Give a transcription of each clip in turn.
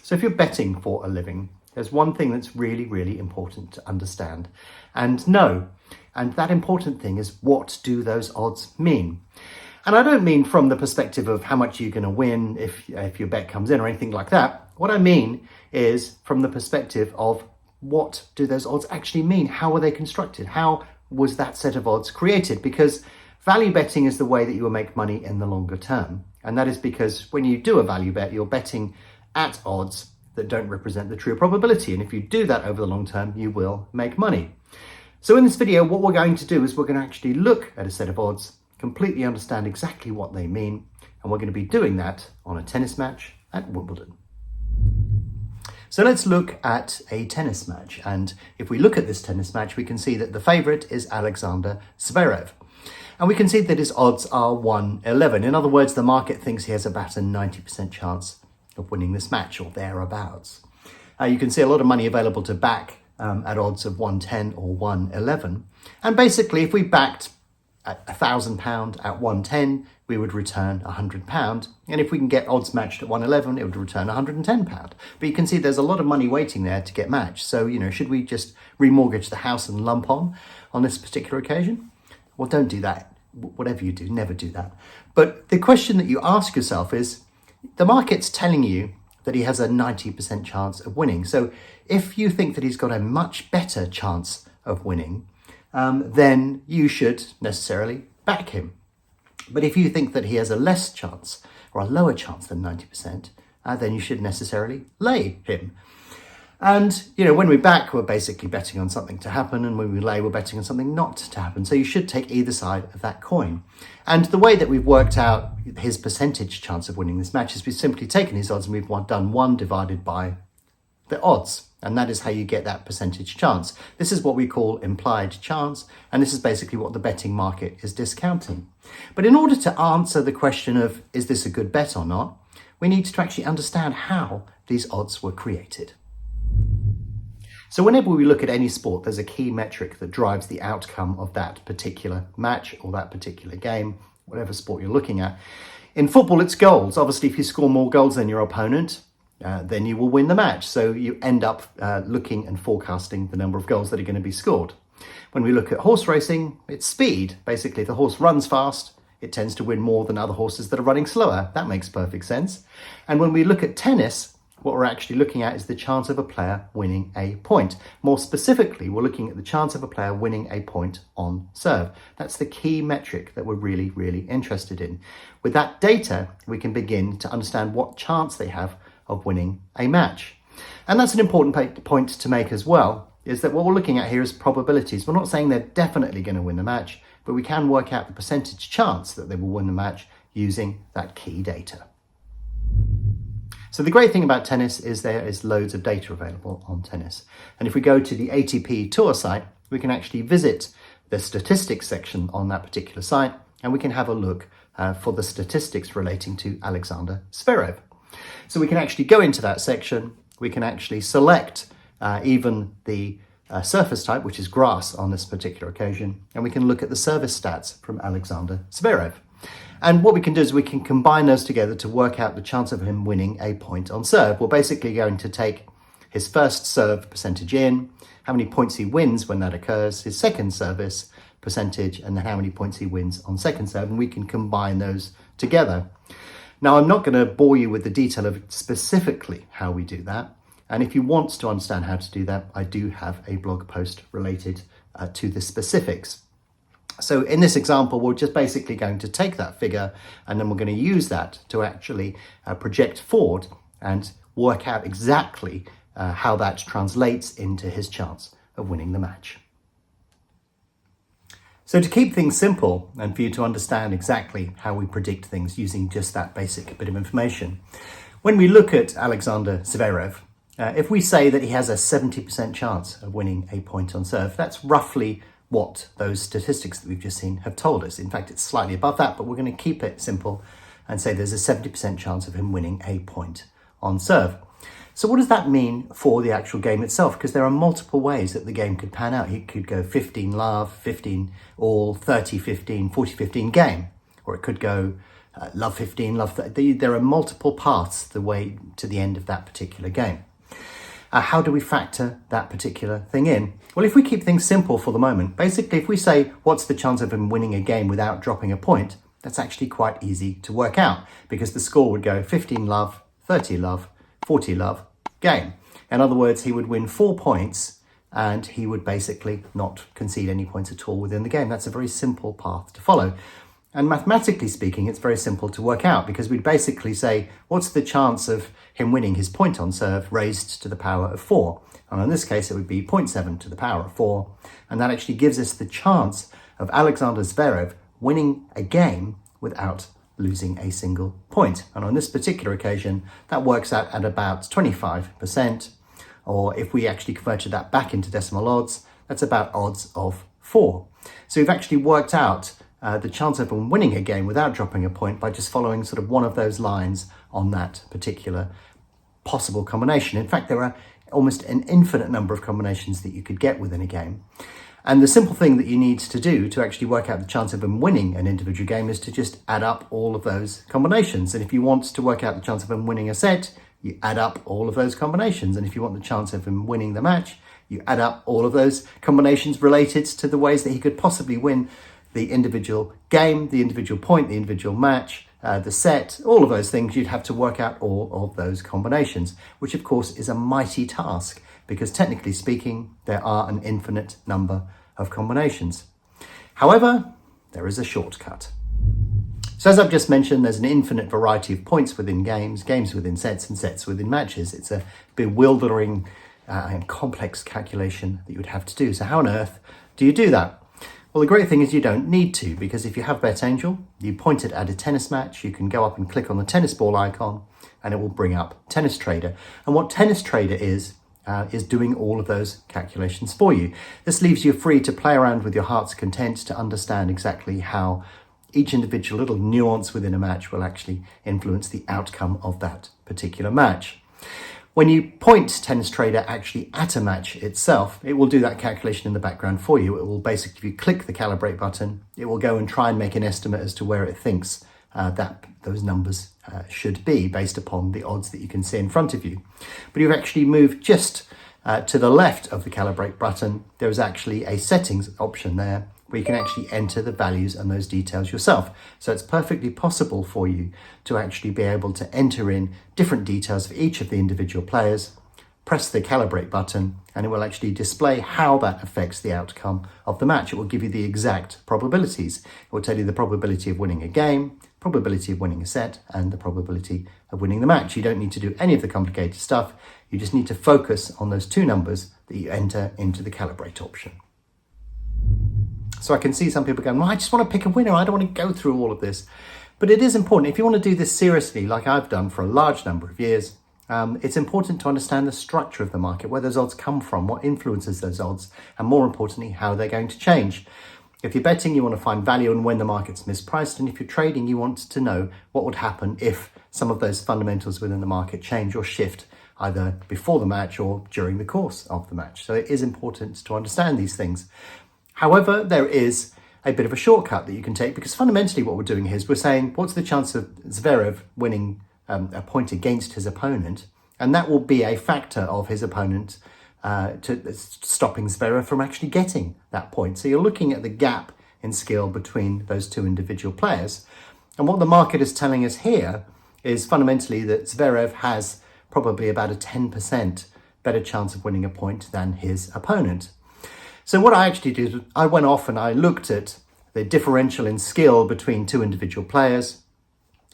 So if you're betting for a living, there's one thing that's really, really important to understand and know. And that important thing is, what do those odds mean? And I don't mean from the perspective of how much you're going to win if your bet comes in or anything like that. What I mean is from the perspective of, what do those odds actually mean? How are they constructed? How was that set of odds created? Because value betting is the way that you will make money in the longer term. And that is because when you do a value bet, you're betting at odds that don't represent the true probability. And if you do that over the long term, you will make money. So in this video, what we're going to do is we're going to actually look at a set of odds, completely understand exactly what they mean. And we're going to be doing that on a tennis match at Wimbledon. So let's look at a tennis match. And if we look at this tennis match, we can see that the favourite is Alexander Zverev. And we can see that his odds are 1-11. In other words, the market thinks he has about a 90% chance of winning this match, or thereabouts. You can see a lot of money available to back at odds of 110 or 111. And basically, if we backed at £1,000 at 110, we would return £100. And if we can get odds matched at 111, it would return £110. But you can see there's a lot of money waiting there to get matched. So, should we just remortgage the house and lump on this particular occasion? Well, don't do that. Whatever you do, never do that. But the question that you ask yourself is, the market's telling you that he has a 90% chance of winning. So if you think that he's got a much better chance of winning, then you should necessarily back him. But if you think that he has a less chance or a lower chance than 90%, then you should necessarily lay him. And, when we back, we're basically betting on something to happen. And when we lay, we're betting on something not to happen. So you should take either side of that coin. And the way that we've worked out his percentage chance of winning this match is we've simply taken his odds and we've done 1 divided by the odds. And that is how you get that percentage chance. This is what we call implied chance. And this is basically what the betting market is discounting. But in order to answer the question of, is this a good bet or not, we need to actually understand how these odds were created. So whenever we look at any sport, there's a key metric that drives the outcome of that particular match or that particular game, whatever sport you're looking at. In football, it's goals. Obviously, if you score more goals than your opponent, then you will win the match. So you end up looking and forecasting the number of goals that are going to be scored. When we look at horse racing, it's speed. Basically, if the horse runs fast, it tends to win more than other horses that are running slower. That makes perfect sense. And when we look at tennis, what we're actually looking at is the chance of a player winning a point. More specifically, we're looking at the chance of a player winning a point on serve. That's the key metric that we're really, really interested in. With that data, we can begin to understand what chance they have of winning a match. And that's an important point to make as well, is that what we're looking at here is probabilities. We're not saying they're definitely going to win the match, but we can work out the percentage chance that they will win the match using that key data. So the great thing about tennis is there is loads of data available on tennis. And if we go to the ATP Tour site, we can actually visit the statistics section on that particular site, and we can have a look for the statistics relating to Alexander Zverev. So we can actually go into that section, we can actually select even the surface type, which is grass on this particular occasion, and we can look at the service stats from Alexander Zverev. And what we can do is we can combine those together to work out the chance of him winning a point on serve. We're basically going to take his first serve percentage in, how many points he wins when that occurs, his second service percentage, and then how many points he wins on second serve, and we can combine those together. Now, I'm not going to bore you with the detail of specifically how we do that. And if you want to understand how to do that, I do have a blog post related to the specifics. So in this example, we're just basically going to take that figure and then we're going to use that to actually project forward and work out exactly how that translates into his chance of winning the match. So to keep things simple and for you to understand exactly how we predict things using just that basic bit of information, when we look at Alexander Zverev, if we say that he has a 70% chance of winning a point on serve, that's roughly what those statistics that we've just seen have told us. In fact, it's slightly above that, but we're going to keep it simple and say there's a 70% chance of him winning a point on serve. So what does that mean for the actual game itself? Because there are multiple ways that the game could pan out. It could go 15 love, 15 all, 30-15, 40-15 game, or it could go love 15, love 30. There are multiple paths the way to the end of that particular game. How do we factor that particular thing in? Well, if we keep things simple for the moment, basically if we say, what's the chance of him winning a game without dropping a point? That's actually quite easy to work out, because the score would go 15 love, 30 love, 40 love, game. In other words, he would win 4 points and he would basically not concede any points at all within the game. That's a very simple path to follow. And mathematically speaking, it's very simple to work out, because we'd basically say, what's the chance of him winning his point on serve raised to the power of 4? And in this case, it would be 0.7 to the power of 4. And that actually gives us the chance of Alexander Zverev winning a game without losing a single point. And on this particular occasion, that works out at about 25%. Or if we actually converted that back into decimal odds, that's about odds of 4. So we've actually worked out the chance of him winning a game without dropping a point by just following sort of one of those lines on that particular possible combination. In fact, there are almost an infinite number of combinations that you could get within a game. And the simple thing that you need to do to actually work out the chance of him winning an individual game is to just add up all of those combinations. And if you want to work out the chance of him winning a set, you add up all of those combinations. And if you want the chance of him winning the match, you add up all of those combinations related to the ways that he could possibly win the individual game, the individual point, the individual match, the set, all of those things. You'd have to work out all of those combinations, which of course is a mighty task, because technically speaking, there are an infinite number of combinations. However, there is a shortcut. So as I've just mentioned, there's an infinite variety of points within games, games within sets, and sets within matches. It's a bewildering and complex calculation that you would have to do. So how on earth do you do that? Well, the great thing is you don't need to, because if you have Betangel, you point it at a tennis match, you can go up and click on the tennis ball icon and it will bring up Tennis Trader. And what Tennis Trader is doing all of those calculations for you. This leaves you free to play around with your heart's content to understand exactly how each individual little nuance within a match will actually influence the outcome of that particular match. When you point Tennis Trader actually at a match itself, it will do that calculation in the background for you. It will basically, if you click the calibrate button, it will go and try and make an estimate as to where it thinks that those numbers should be based upon the odds that you can see in front of you. But you've actually moved just to the left of the calibrate button. There is actually a settings option there where you can actually enter the values and those details yourself. So it's perfectly possible for you to actually be able to enter in different details for each of the individual players, press the calibrate button, and it will actually display how that affects the outcome of the match. It will give you the exact probabilities. It will tell you the probability of winning a game, probability of winning a set, and the probability of winning the match. You don't need to do any of the complicated stuff. You just need to focus on those two numbers that you enter into the calibrate option. So I can see some people going, well, I just want to pick a winner. I don't want to go through all of this. But it is important. If you want to do this seriously, like I've done for a large number of years, it's important to understand the structure of the market, where those odds come from, what influences those odds, and more importantly, how they're going to change. If you're betting, you want to find value in when the market's mispriced. And if you're trading, you want to know what would happen if some of those fundamentals within the market change or shift either before the match or during the course of the match. So it is important to understand these things. However, there is a bit of a shortcut that you can take, because fundamentally what we're doing here is we're saying, what's the chance of Zverev winning a point against his opponent? And that will be a factor of his opponent to stopping Zverev from actually getting that point. So you're looking at the gap in skill between those two individual players. And what the market is telling us here is fundamentally that Zverev has probably about a 10% better chance of winning a point than his opponent. So what I actually did, I went off and I looked at the differential in skill between two individual players,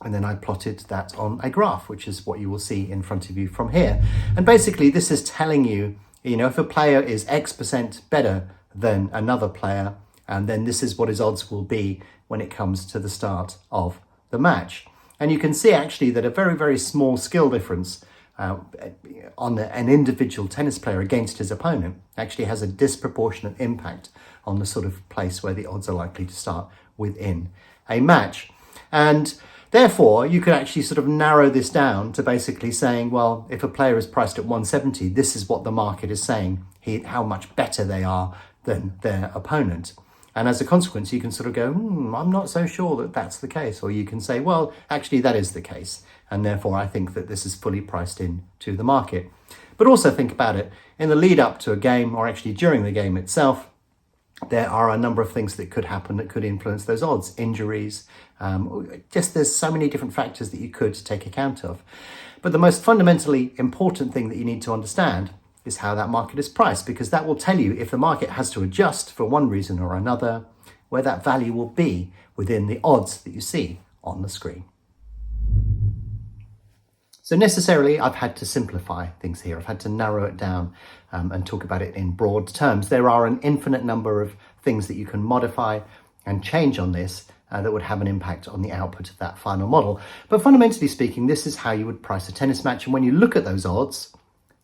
and then I plotted that on a graph, which is what you will see in front of you from here. And basically this is telling you, if a player is X% better than another player, and then this is what his odds will be when it comes to the start of the match. And you can see actually that a very, very small skill difference on an individual tennis player against his opponent actually has a disproportionate impact on the sort of place where the odds are likely to start within a match. And therefore, you could actually sort of narrow this down to basically saying, well, if a player is priced at 170, this is what the market is saying, how much better they are than their opponent. And as a consequence, you can sort of go, I'm not so sure that that's the case. Or you can say, well, actually, that is the case. And therefore, I think that this is fully priced in to the market. But also think about it. In the lead up to a game, or actually during the game itself, there are a number of things that could happen that could influence those odds. Injuries, just there's so many different factors that you could take account of. But the most fundamentally important thing that you need to understand is how that market is priced, because that will tell you if the market has to adjust for one reason or another, where that value will be within the odds that you see on the screen. So necessarily, I've had to simplify things here. I've had to narrow it down and talk about it in broad terms. There are an infinite number of things that you can modify and change on this that would have an impact on the output of that final model. But fundamentally speaking, this is how you would price a tennis match. And when you look at those odds,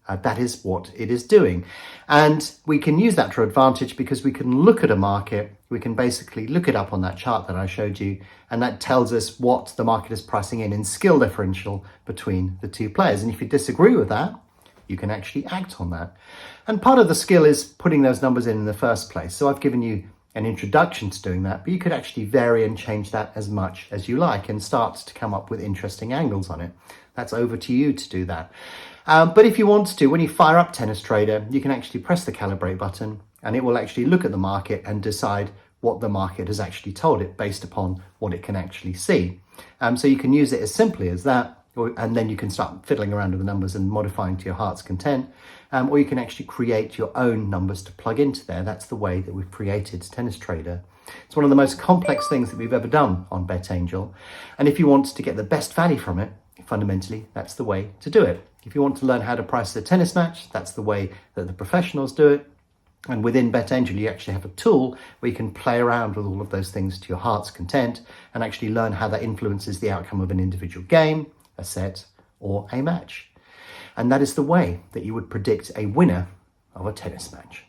that is what it is doing. And we can use that to our advantage because we can look at a market, we can basically look it up on that chart that I showed you, and that tells us what the market is pricing in skill differential between the two players. And if you disagree with that, you can actually act on that. And part of the skill is putting those numbers in the first place. So I've given you an introduction to doing that, but you could actually vary and change that as much as you like and start to come up with interesting angles on it. That's over to you to do that. But if you want to, when you fire up Tennis Trader, you can actually press the calibrate button and it will actually look at the market and decide what the market has actually told it based upon what it can actually see. So you can use it as simply as that, and then you can start fiddling around with the numbers and modifying to your heart's content. Or you can actually create your own numbers to plug into there. That's the way that we've created Tennis Trader. It's one of the most complex things that we've ever done on BetAngel. And if you want to get the best value from it, fundamentally, that's the way to do it. If you want to learn how to price a tennis match, that's the way that the professionals do it. And within BetAngel, you actually have a tool where you can play around with all of those things to your heart's content and actually learn how that influences the outcome of an individual game, a set, or a match. And that is the way that you would predict a winner of a tennis match.